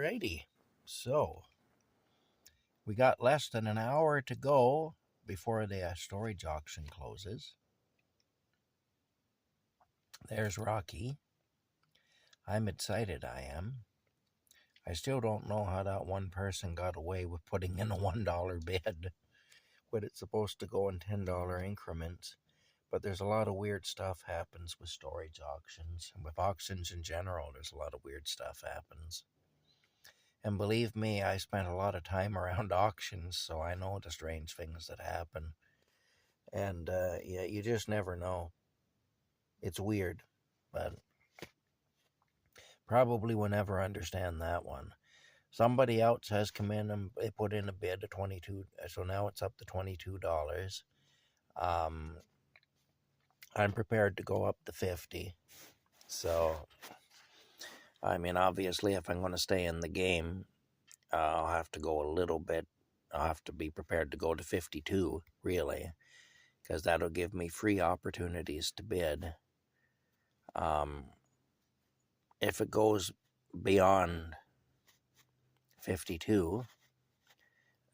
Alrighty, so we got less than an hour to go before the storage auction closes. There's Rocky. I'm excited, I am. I still don't know how that one person got away with putting in a $1 bid when it's supposed to go in $10 increments. But there's a lot of weird stuff happens with storage auctions. And with auctions in general, there's a lot of weird stuff happens. And believe me, I spent a lot of time around auctions, so I know the strange things that happen. And yeah, you just never know. It's weird, but probably will never understand that one. Somebody else has come in and they put in a bid of $22, so now it's up to $22. I'm prepared to go up to $50. So, I mean, obviously, if I'm going to stay in the game, I'll have to go a little bit. I'll have to be prepared to go to 52, really, because that'll give me free opportunities to bid. If it goes beyond 52,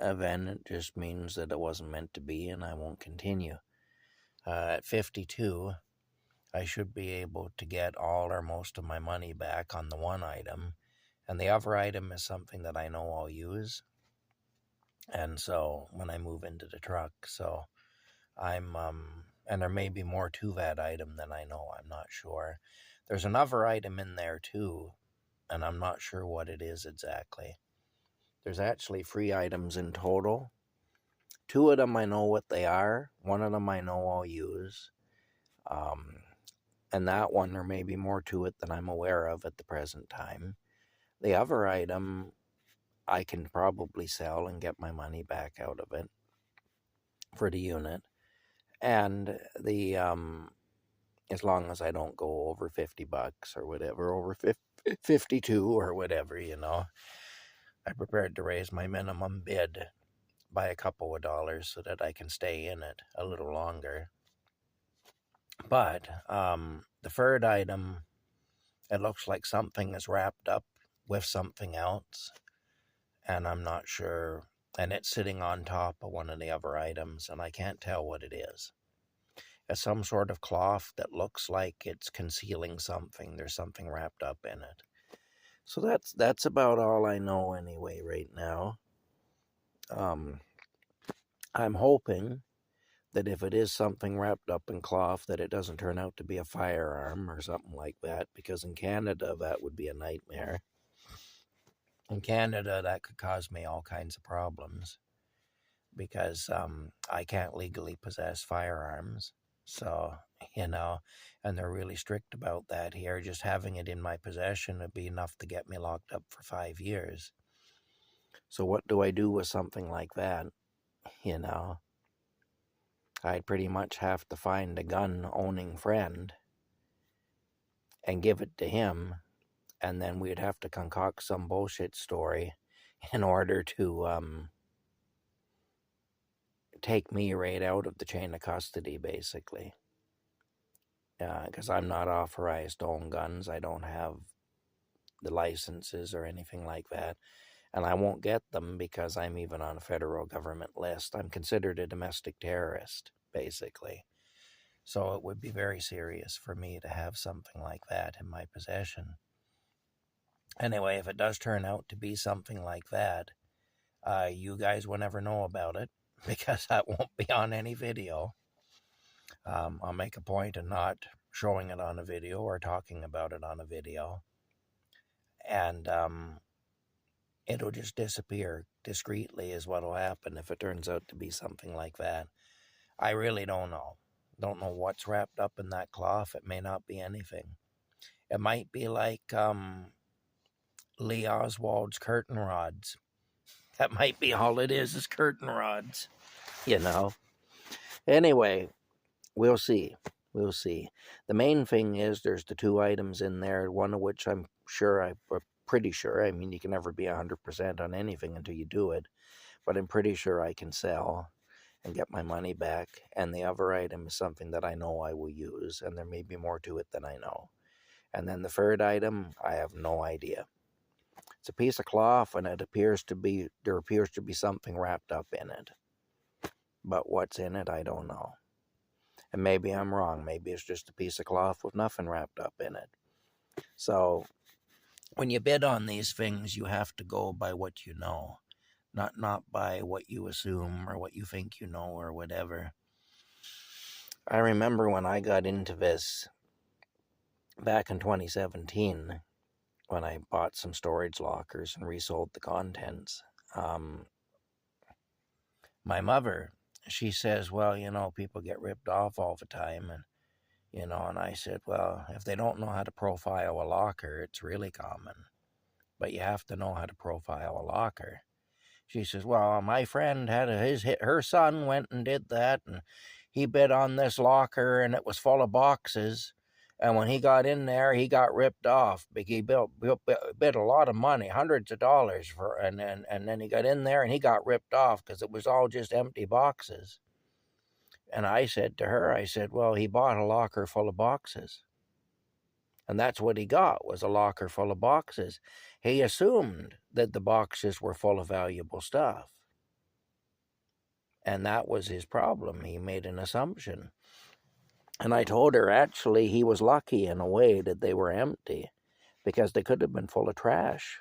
then it just means that it wasn't meant to be and I won't continue. At 52, I should be able to get all or most of my money back on the one item, and the other item is something that I know I'll use. And so when I move into the truck, so I'm and there may be more to that item than I know. I'm not sure. There's another item in there too, and I'm not sure what it is exactly. There's actually 3 items in total. 2 of them I know what they are. 1 of them I know I'll use. And that one, there may be more to it than I'm aware of at the present time. The other item, I can probably sell and get my money back out of it for the unit. And the as long as I don't go over $50 or whatever, over 52 or whatever, I'm prepared to raise my minimum bid by a couple of dollars so that I can stay in it a little longer. But the third item, it looks like something is wrapped up with something else, and I'm not sure. And it's sitting on top of one of the other items, and I can't tell what it is. It's some sort of cloth that looks like it's concealing something. There's something wrapped up in it. So that's about all I know anyway right now. I'm hoping that if it is something wrapped up in cloth, that it doesn't turn out to be a firearm or something like that, because in Canada, that would be a nightmare. In Canada, that could cause me all kinds of problems, because I can't legally possess firearms. So, and they're really strict about that here. Just having it in my possession would be enough to get me locked up for 5 years. So what do I do with something like that? I'd pretty much have to find a gun-owning friend and give it to him, and then we'd have to concoct some bullshit story in order to take me right out of the chain of custody, basically. Because I'm not authorized to own guns. I don't have the licenses or anything like that. And I won't get them because I'm even on a federal government list. I'm considered a domestic terrorist, basically. So it would be very serious for me to have something like that in my possession. Anyway, if it does turn out to be something like that, you guys will never know about it because that won't be on any video. I'll make a point of not showing it on a video or talking about it on a video. And it'll just disappear discreetly is what will happen if it turns out to be something like that. I really don't know. Don't know what's wrapped up in that cloth. It may not be anything. It might be like Lee Oswald's curtain rods. That might be all it is curtain rods, Anyway, we'll see. We'll see. The main thing is there's the 2 items in there, one of which I'm pretty sure. I mean, you can never be 100% on anything until you do it, but I'm pretty sure I can sell and get my money back. And the other item is something that I know I will use, and there may be more to it than I know. And then the third item, I have no idea. It's a piece of cloth, and there appears to be something wrapped up in it. But what's in it, I don't know. And maybe I'm wrong. Maybe it's just a piece of cloth with nothing wrapped up in it. So when you bid on these things, you have to go by what you know, not by what you assume or what you think you know or whatever. I remember when I got into this back in 2017, when I bought some storage lockers and resold the contents. My mother, she says, well, people get ripped off all the time. And I said, well, if they don't know how to profile a locker, it's really common. But you have to know how to profile a locker. She says, well, my friend had her son went and did that, and he bid on this locker, and it was full of boxes. And when he got in there, he got ripped off. He bid a lot of money, hundreds of dollars, and then he got in there and he got ripped off because it was all just empty boxes. And I said to her, I said, well, he bought a locker full of boxes. And that's what he got, was a locker full of boxes. He assumed that the boxes were full of valuable stuff. And that was his problem. He made an assumption. And I told her, actually, he was lucky in a way that they were empty, because they could have been full of trash,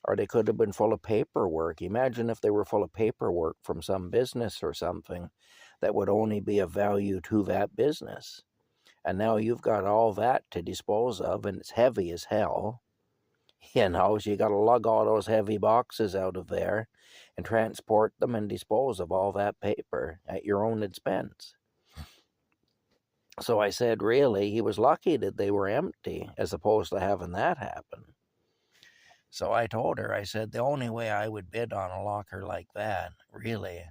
or they could have been full of paperwork. Imagine if they were full of paperwork from some business or something that would only be of value to that business. And now you've got all that to dispose of, and it's heavy as hell. So you got to lug all those heavy boxes out of there and transport them and dispose of all that paper at your own expense. So I said, really, he was lucky that they were empty as opposed to having that happen. So I told her, I said, the only way I would bid on a locker like that, really,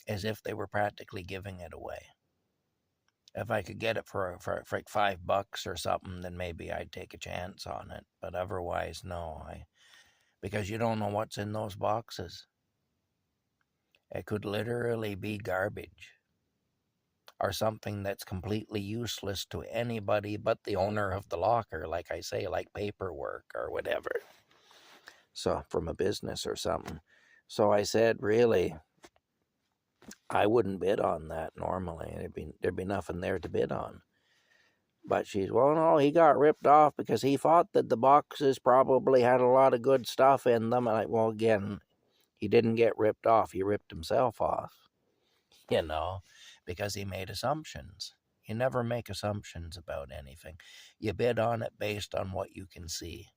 is if they were practically giving it away. If I could get it for like $5 or something, then maybe I'd take a chance on it. But otherwise, no. Because you don't know what's in those boxes. It could literally be garbage, or something that's completely useless to anybody but the owner of the locker, like I say, like paperwork or whatever. So from a business or something. So I said, really, I wouldn't bid on that normally. There'd be nothing there to bid on. But she's, well, no, he got ripped off because he thought that the boxes probably had a lot of good stuff in them. And well, again, he didn't get ripped off. He ripped himself off, because he made assumptions. You never make assumptions about anything. You bid on it based on what you can see.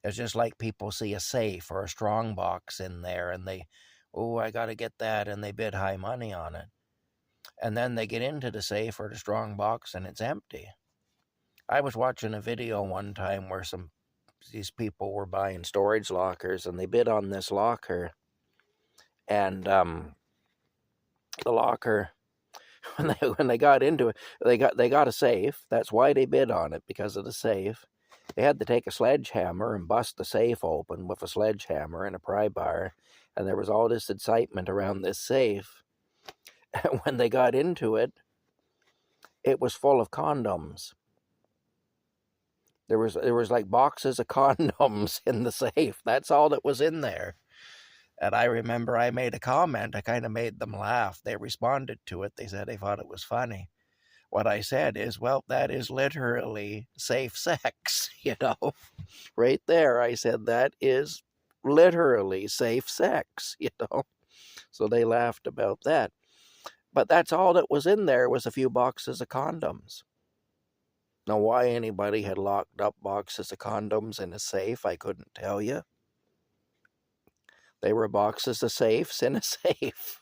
It's just like people see a safe or a strong box in there and they, I got to get that, and they bid high money on it. And then they get into the safe or the strong box and it's empty. I was watching a video one time where these people were buying storage lockers, and they bid on this locker, and the locker, when they got into it, they got a safe. That's why they bid on it, because of the safe. They had to take a sledgehammer and bust the safe open with a sledgehammer and a pry bar, and there was all this excitement around this safe. And when they got into it, it was full of condoms. There was like boxes of condoms in the safe. That's all that was in there. And I remember I made a comment. I kind of made them laugh. They responded to it. They said they thought it was funny. What I said is, well, that is literally safe sex, Right there, I said that is literally safe sex, So they laughed about that. But that's all that was in there, was a few boxes of condoms. Now, why anybody had locked up boxes of condoms in a safe, I couldn't tell you. They were boxes of safes in a safe.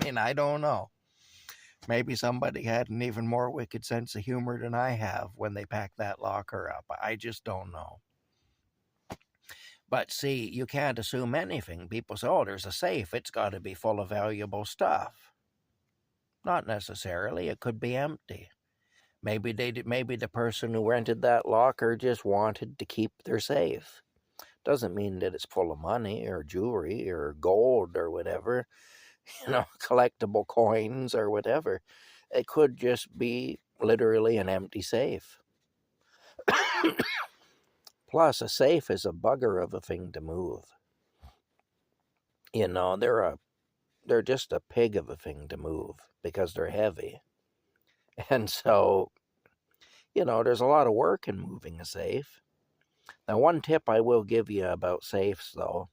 I don't know. Maybe somebody had an even more wicked sense of humor than I have when they packed that locker up. I just don't know. But see, you can't assume anything. People say, there's a safe. It's got to be full of valuable stuff. Not necessarily. It could be empty. Maybe the person who rented that locker just wanted to keep their safe. Doesn't mean that it's full of money or jewelry or gold or whatever, collectible coins or whatever. It could just be literally an empty safe. Plus, a safe is a bugger of a thing to move. You know, they're just a pig of a thing to move because they're heavy. And so, you know, there's a lot of work in moving a safe. Now, one tip I will give you about safes, though,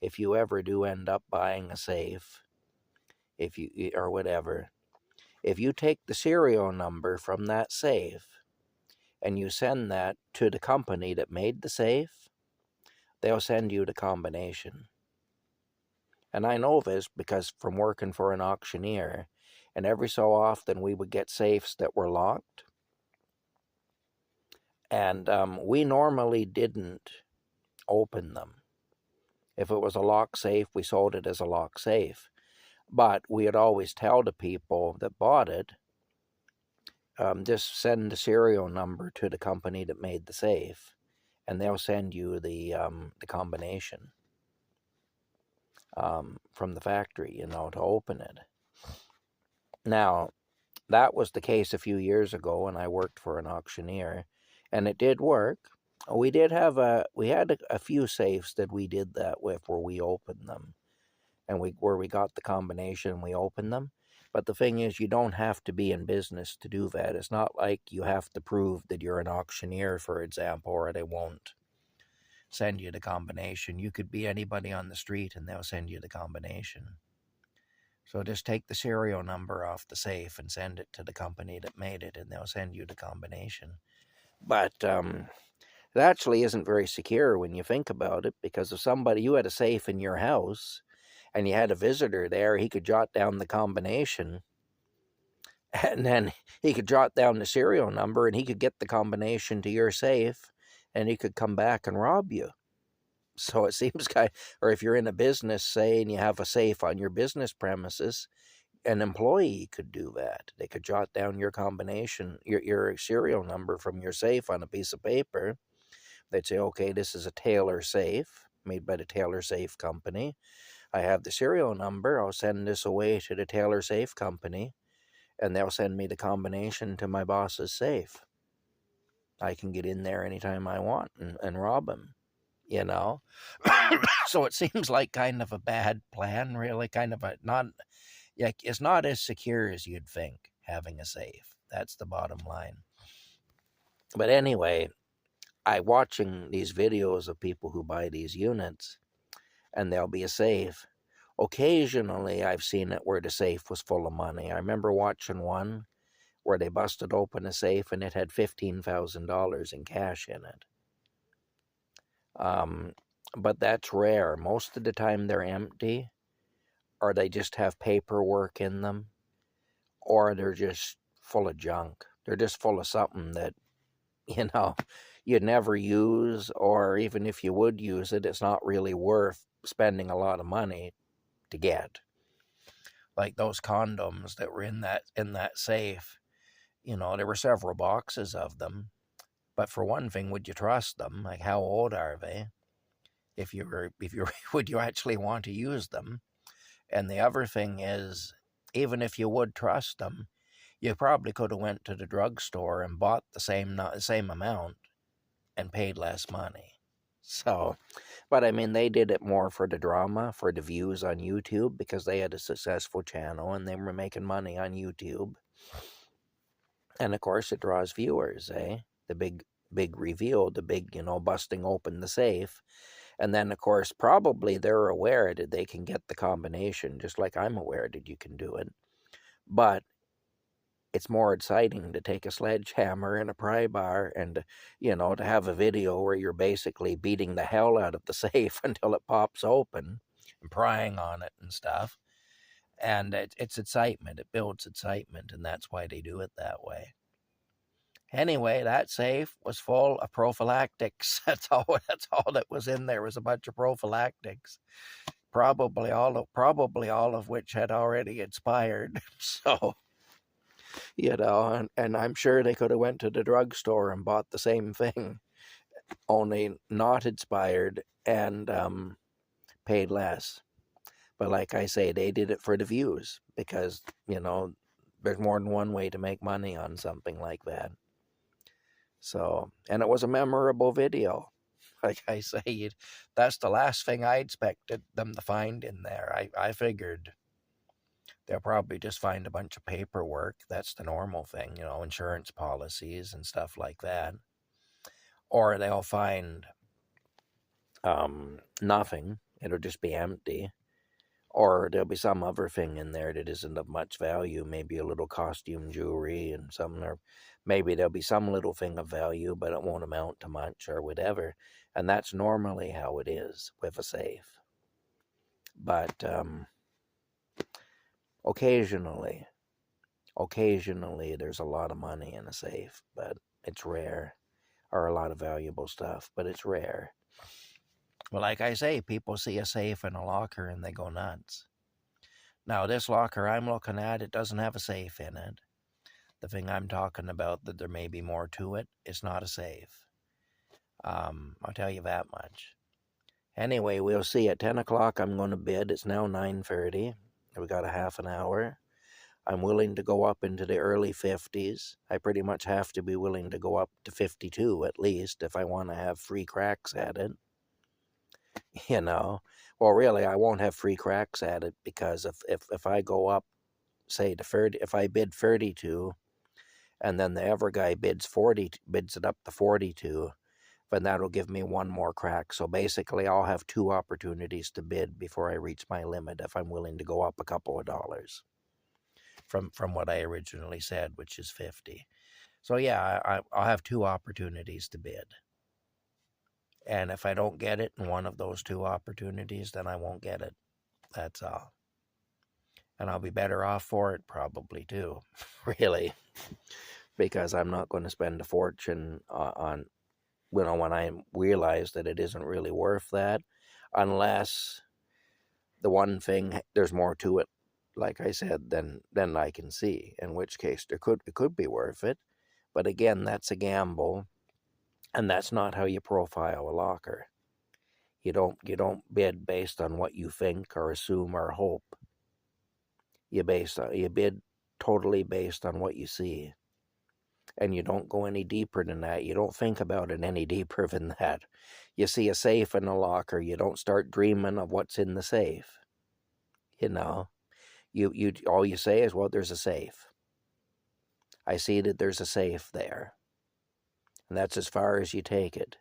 if you ever do end up buying a safe, if you or whatever, if you take the serial number from that safe and you send that to the company that made the safe, they'll send you the combination. And I know this because from working for an auctioneer, and every so often we would get safes that were locked. And we normally didn't open them. If it was a lock safe, we sold it as a lock safe. But we'd always tell the people that bought it, just send the serial number to the company that made the safe, and they'll send you the combination from the factory, you know, to open it. Now, that was the case a few years ago when I worked for an auctioneer, and it did work. We had a few safes that we did that with, where we opened them, and where we got the combination, we opened them. But the thing is, you don't have to be in business to do that. It's not like you have to prove that you're an auctioneer, for example, or they won't send you the combination. You could be anybody on the street and they'll send you the combination. So just take the serial number off the safe and send it to the company that made it, and they'll send you the combination. But it actually isn't very secure when you think about it, because if you had a safe in your house and you had a visitor there, he could jot down the combination, and then he could jot down the serial number, and he could get the combination to your safe, and he could come back and rob you. So it seems or if you're in a business, say, and you have a safe on your business premises, an employee could do that. They could jot down your combination, your serial number from your safe on a piece of paper. They'd say, okay, this is a Taylor safe made by the Taylor Safe Company. I have the serial number. I'll send this away to the Taylor Safe Company, and they'll send me the combination to my boss's safe. I can get in there anytime I want and rob him, you know? So it seems like kind of a bad plan, really, kind of it's not as secure as you'd think, having a safe. That's the bottom line. But anyway, watching these videos of people who buy these units, and there'll be a safe. Occasionally, I've seen it where the safe was full of money. I remember watching one where they busted open a safe and it had $15,000 in cash in it. But that's rare. Most of the time they're empty, or they just have paperwork in them, or they're just full of junk. They're just full of something that, you know, you'd never use, or even if you would use it, it's not really worth spending a lot of money to get. Like those condoms that were in that safe, you know, there were several boxes of them. But for one thing, would you trust them? Like, how old are they? If you would you actually want to use them? And the other thing is, even if you would trust them, you probably could have went to the drugstore and bought the same amount and paid less money. So, but I mean, they did it more for the drama, for the views on YouTube, because they had a successful channel and they were making money on YouTube. And of course, it draws viewers, eh? The big reveal, the big, you know, busting open the safe. And then, of course, probably they're aware that they can get the combination, just like I'm aware that you can do it. But it's more exciting to take a sledgehammer and a pry bar and, you know, to have a video where you're basically beating the hell out of the safe until it pops open and prying on it and stuff. And it's excitement. It builds excitement, and that's why they do it that way. Anyway, that safe was full of prophylactics. That's all that was in there, was a bunch of prophylactics. Probably all of which had already expired. So, you know, and I'm sure they could have went to the drugstore and bought the same thing, only not expired, and paid less. But like I say, they did it for the views, because, you know, there's more than one way to make money on something like that. So, and it was a memorable video. like I say, that's the last thing I expected them to find in there. I figured they'll probably just find a bunch of paperwork. That's the normal thing, insurance policies and stuff like that. Or they'll find nothing. It'll just be empty. Or there'll be some other thing in there that isn't of much value, maybe a little costume jewelry and something, or maybe there'll be some little thing of value, but it won't amount to much or whatever. And that's normally how it is with a safe. But occasionally there's a lot of money in a safe, but it's rare, or a lot of valuable stuff, but it's rare. Well, like I say, people see a safe in a locker and they go nuts. Now, this locker I'm looking at, it doesn't have a safe in it. The thing I'm talking about, that there may be more to it, it's not a safe. I'll tell you that much. Anyway, we'll see. At 10 o'clock, I'm going to bid. It's now 9:30. We got a half an hour. I'm willing to go up into the early 50s. I pretty much have to be willing to go up to 52 at least if I want to have free cracks at it. Well, really, I won't have free cracks at it, because if I go up, say, to 30, if I bid 32, and then the other guy bids it up to 42, then that'll give me one more crack. So basically, I'll have two opportunities to bid before I reach my limit if I'm willing to go up a couple of dollars from what I originally said, which is 50. So yeah, I'll have two opportunities to bid. And if I don't get it in one of those two opportunities, then I won't get it. That's all. And I'll be better off for it probably too, really, because I'm not going to spend a fortune on, when I realize that it isn't really worth that, unless the one thing, there's more to it, like I said, than I can see, in which case it could be worth it. But again, that's a gamble. And that's not how you profile a locker. You don't bid based on what you think or assume or hope. You bid totally based on what you see. And you don't go any deeper than that. You don't think about it any deeper than that. You see a safe in a locker, you don't start dreaming of what's in the safe. You all you say is, well, there's a safe. I see that there's a safe there. And that's as far as you take it.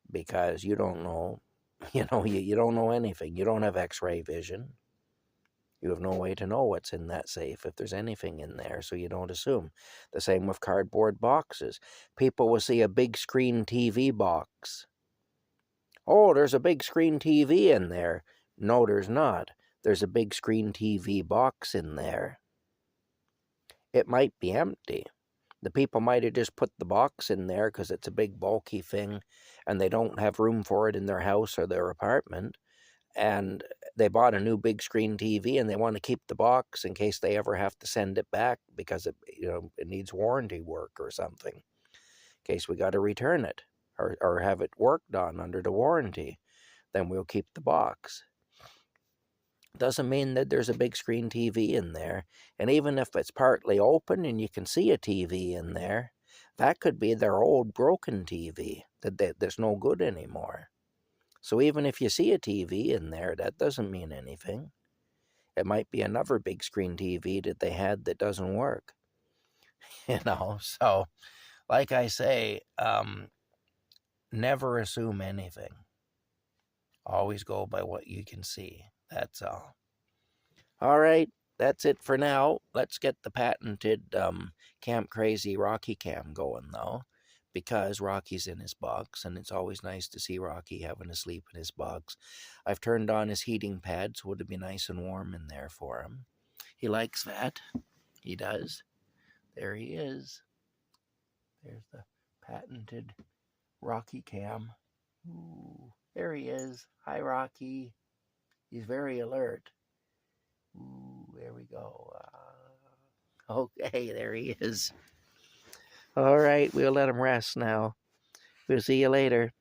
Because you don't know, you don't know anything. You don't have x-ray vision. You have no way to know what's in that safe, if there's anything in there, so you don't assume. The same with cardboard boxes. People will see a big screen TV box. Oh, there's a big screen TV in there. No, there's not. There's a big screen TV box in there. It might be empty. The people might have just put the box in there because it's a big bulky thing and they don't have room for it in their house or their apartment. And they bought a new big screen TV and they want to keep the box in case they ever have to send it back because it needs warranty work or something. In case we got to return it or have it worked on under the warranty, then we'll keep the box. Doesn't mean that there's a big screen TV in there. And even if it's partly open and you can see a TV in there, that could be their old broken TV that's no good anymore. So even if you see a TV in there, that doesn't mean anything. It might be another big screen TV that they had that doesn't work. So like I say, never assume anything. Always go by what you can see. That's all. All right, that's it for now. Let's get the patented Camp Crazy Rocky Cam going, though, because Rocky's in his box, and it's always nice to see Rocky having a sleep in his box. I've turned on his heating pad, so it'll be nice and warm in there for him. He likes that. He does. There he is. There's the patented Rocky Cam. Ooh, there he is. Hi, Rocky. He's very alert. Ooh, there we go. Okay, there he is. All right, we'll let him rest now. We'll see you later.